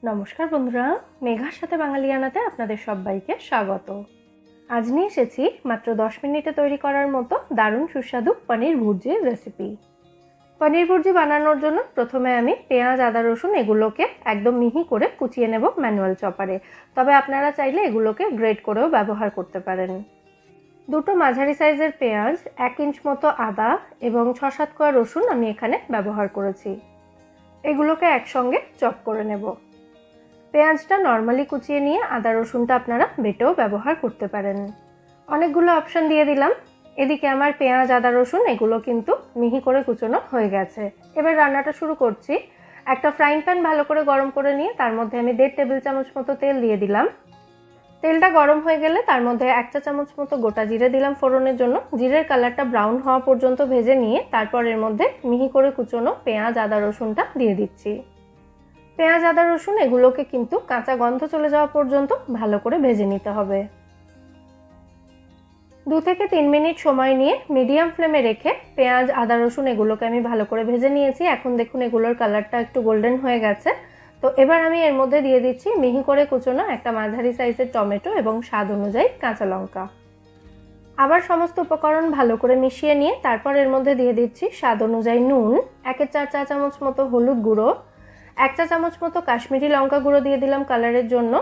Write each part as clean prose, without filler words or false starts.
নমস্কার বন্ধুরা, মেঘার সাথে বাঙালিয়ানাতে আপনাদের সবাইকে স্বাগত। আজ নিয়ে এসেছি মাত্র 10 মিনিটে তৈরি করার মতো দারুণ সুস্বাদু পনির ভুর্জির রেসিপি। পনির ভুর্জি বানানোর জন্য প্রথমে আমি পেঁয়াজ, আদা, রসুন এগুলোকে একদম মিহি করে কুচিয়ে নেব ম্যানুয়াল চপারে। তবে আপনারা চাইলে এগুলোকে গ্রেট করেও ব্যবহার করতে পারেন। দুটো মাঝারি সাইজের পেঁয়াজ, 1 ইঞ্চ মতো আদা এবং 6-7 কোয়া রসুন আমি এখানে ব্যবহার করেছি। এগুলোকে একসঙ্গে চপ করে নেব। পেঁয়াজটা নর্মালি কুচিয়ে নিয়ে আদা রসুনটা আপনারা বেটেও ব্যবহার করতে পারেন। অনেকগুলো অপশন দিয়ে দিলাম। এদিকে আমার পেঁয়াজ, আদা, রসুন এগুলো কিন্তু মিহি করে কুচোনো হয়ে গেছে। এবার রান্নাটা শুরু করছি। একটা ফ্রাইং প্যান ভালো করে গরম করে নিয়ে তার মধ্যে আমি 1.5 টেবিল চামচ মতো তেল দিয়ে দিলাম। তেলটা গরম হয়ে গেলে তার মধ্যে 1 চা চামচ মতো গোটা জিরে দিলাম ফোড়নের জন্য। জিরের কালারটা ব্রাউন হওয়া পর্যন্ত ভেজে নিয়ে তারপর এর মধ্যে মিহি করে কুচোনো পেঁয়াজ, আদা, রসুনটা দিয়ে দিচ্ছি। পেঁয়াজ, আদা, রসুন এগুলোকে কিন্তু কাঁচা গন্ধ চলে যাওয়া পর্যন্ত ভালো করে ভেজে নিতে হবে। 2 থেকে 3 মিনিট সময় নিয়ে মিডিয়াম ফ্লেমে রেখে পেঁয়াজ, আদা, রসুন এগুলোকে আমি ভালো করে ভেজে নিয়েছি। এখন দেখুন এগুলোর কালারটা একটু গোল্ডেন হয়ে গেছে। তো এবার আমি এর মধ্যে দিয়ে দিচ্ছি মিহি করে কুচোনো একটা মাঝারি সাইজের টমেটো এবং স্বাদ অনুযায়ী কাঁচা লঙ্কা। আবার সমস্ত উপকরণ ভালো করে মিশিয়ে নিয়ে তারপর এর মধ্যে দিয়ে দিচ্ছি স্বাদ অনুযায়ী নুন, 1/4 চা চামচ মতো হলুদ গুঁড়ো, 1 চা চামচ মতো কাশ্মীরি লঙ্কা গুঁড়ো দিয়ে দিলাম কালারের জন্য,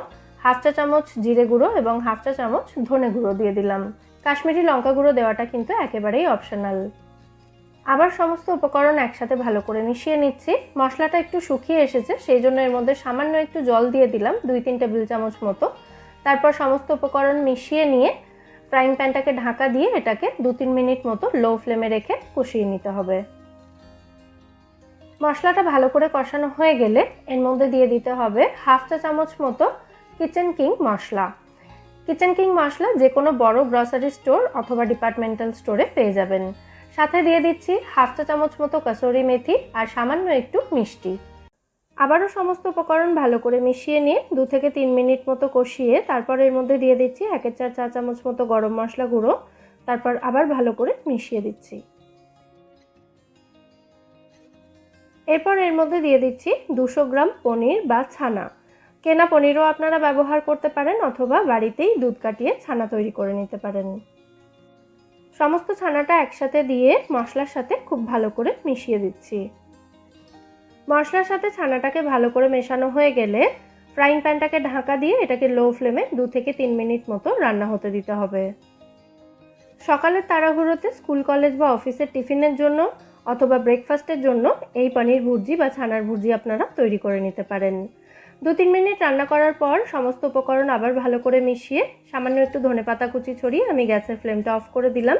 1/2 চা চামচ জিরে গুঁড়ো এবং 1/2 চা চামচ ধনে গুঁড়ো দিয়ে দিলাম। কাশ্মীরি লঙ্কা গুঁড়ো দেওয়াটা কিন্তু একেবারেই অপশনাল। আবার সমস্ত উপকরণ একসাথে ভালো করে মিশিয়ে নিচ্ছি। মশলাটা একটু শুকিয়ে এসেছে, সেই জন্য এর মধ্যে সামান্য একটু জল দিয়ে দিলাম 2-3 টেবিল চামচ মতো। তারপর সমস্ত উপকরণ মিশিয়ে নিয়ে ফ্রাইং প্যানটাকে ঢাকা দিয়ে এটাকে 2-3 মিনিট মতো লো ফ্লেমে রেখে কষিয়ে নিতে হবে। মশলাটা ভালো করে কষানো হয়ে গেলে এর মধ্যে দিয়ে দিতে হবে 1/2 চা চামচ মতো কিচেন কিং মশলা। কিচেন কিং মশলা যে কোনো বড় গ্রসারি স্টোর অথবা ডিপার্টমেন্টাল স্টোরে পেয়ে যাবেন। সাথে দিয়ে দিচ্ছি 1/2 চা চামচ মতো কাসাউরি মেথি আর সামান্য একটু মিষ্টি। আবারও সমস্ত উপকরণ ভালো করে মিশিয়ে নিয়ে 2 থেকে 3 মিনিট মতো কষিয়ে তারপর এর মধ্যে দিয়ে দিচ্ছি 1/4 চা চামচ মতো গরম মশলা গুঁড়ো। তারপর আবার ভালো করে মিশিয়ে দিচ্ছি। এরপর এর মধ্যে দিয়ে দিচ্ছি 200 গ্রাম পনির বা ছানা। কেনা পনিরও আপনারা ব্যবহার করতে পারেন অথবা বাড়িতেই দুধ কাটিয়ে ছানা তৈরি করে নিতে পারেন। সমস্ত ছানাটা একসাথে দিয়ে মশলার সাথে খুব ভালো করে মিশিয়ে দিচ্ছি। মশলার সাথে ছানাটাকে ভালো করে মেশানো হয়ে গেলে ফ্রাইং প্যানটাকে ঢাকা দিয়ে এটাকে লো ফ্লেমে 2 থেকে 3 মিনিট মতো রান্না হতে দিতে হবে। সকালের তাড়াহুড়োতে স্কুল, কলেজ বা অফিসের টিফিনের জন্য অথবা ব্রেকফাস্টের জন্য এই পনির ভুর্জি বা ছানার ভুর্জি আপনারা তৈরি করে নিতে পারেন। 2-3 মিনিট রান্না করার পর সমস্ত উপকরণ আবার ভালো করে মিশিয়ে সামান্য একটু ধনেপাতা কুচি ছড়িয়ে আমি গ্যাসের ফ্লেমটা অফ করে দিলাম।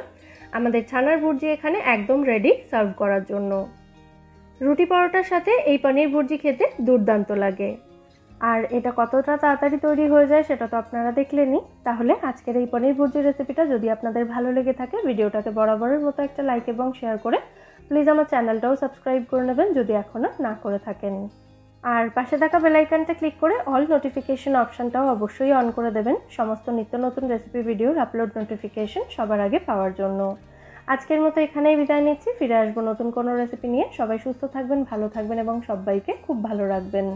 আমাদের ছানার ভুর্জি এখানে একদম রেডি সার্ভ করার জন্য। রুটি পরোটার সাথে এই পনির ভুর্জি খেতে দুর্দান্ত লাগে। আর এটা কতটা তাড়াতাড়ি তৈরি হয়ে যায় সেটা তো আপনারা দেখলেনই। তাহলে আজকের এই পনির ভুর্জি রেসিপিটা যদি আপনাদের ভালো লেগে থাকে ভিডিওটাকে বরাবরের মতো একটা লাইক এবং শেয়ার করে প্লিজ আমার চ্যানেলটাও সাবস্ক্রাইব করে নেবেন যদি এখনও না করে থাকেন। আর পাশে থাকা বেল আইকনটা ক্লিক করে অল নোটিফিকেশন অপশনটাও অবশ্যই অন করে দেবেন সমস্ত নিত্য নতুন রেসিপি ভিডিওর আপলোড নোটিফিকেশন সবার আগে পাওয়ার জন্য। আজকের মতো এখানেই বিদায় নিচ্ছি। ফিরে আসবো নতুন কোনো রেসিপি নিয়ে। সবাই সুস্থ থাকবেন, ভালো থাকবেন এবং সবাইকে খুব ভালো রাখবেন।